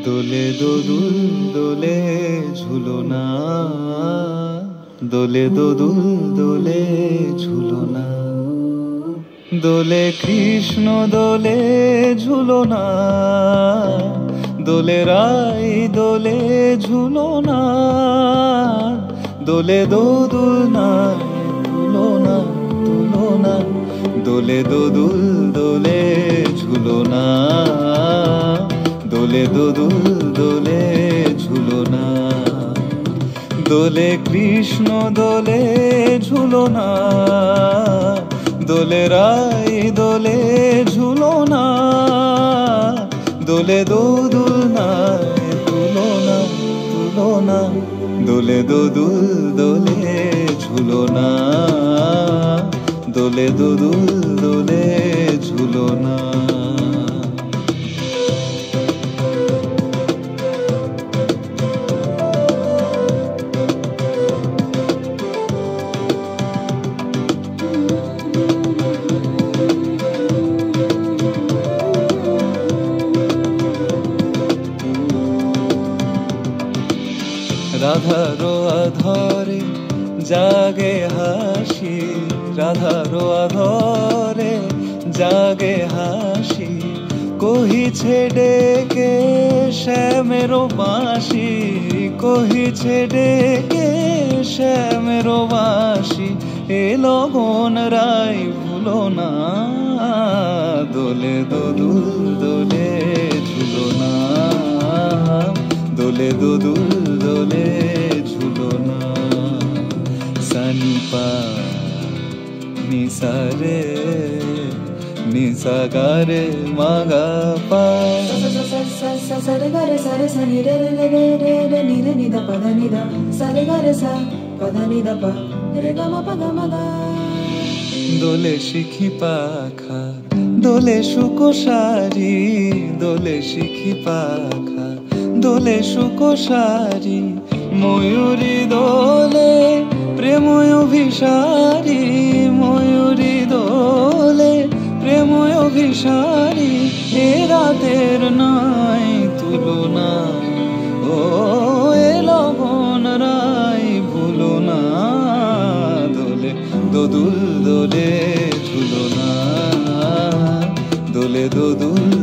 দোলে দোদুল দোলে ঝুলনা, দোলে দোদুল দোলে ঝুলনা, দোলে কৃষ্ণ দোলে ঝুলনা, দোলে রাই দোলে ঝুলনা, দোলে দোদুল নাই তুলনা তুলনা, দোলে দোদুল দোলে ঝুলনা, দোলে দোদুল দোলে ঝুলনা, দোলে কৃষ্ণ দোলে ঝুলনা, দোলে রাই দোলে ঝুলনা, দোলে দোদুল নাই তুলনা তুলনা, দোলে দোদুল দোলে ঝুলনা, দোলে দোদুল দোলে ঝুলনা। রাধারো আধরে জাগে হাসি, রাধারো আধরে জাগে হাসি, কহিছে ডেকে শ্যামেরো বাঁশি, কহিছে ডেকে শ্যামেরো বাঁশি, এ লগন রাই ভুলো না, দোলে দোদুল দোলে ঝুলনা, দোলে দোদুল দোলে ঝুলনা, সানি পা নিসা রে নিসা গা রে মা গা পা, সরে গা রে সরে সনি রে রে রে রে রে নি রে নি দা পা ধা নি দা, সরে গা রে সা পা ধা নি দা পা রে গা মা পা গা মা গা। দোলে শিখি পাখা দোলে সুকোসারি, দোলে শিখি পাখা দোলে সুকোসারি, ময়ূরী দোলে প্রেময় অভিসারী, ময়ূরী দোলে প্রেময় অভিসারী, এ রাতের নাই তুলনা, ও এ লগন রাই ভুলো না, দোলে দোদুল দোলে ঝুলনা, দোলে দোদুল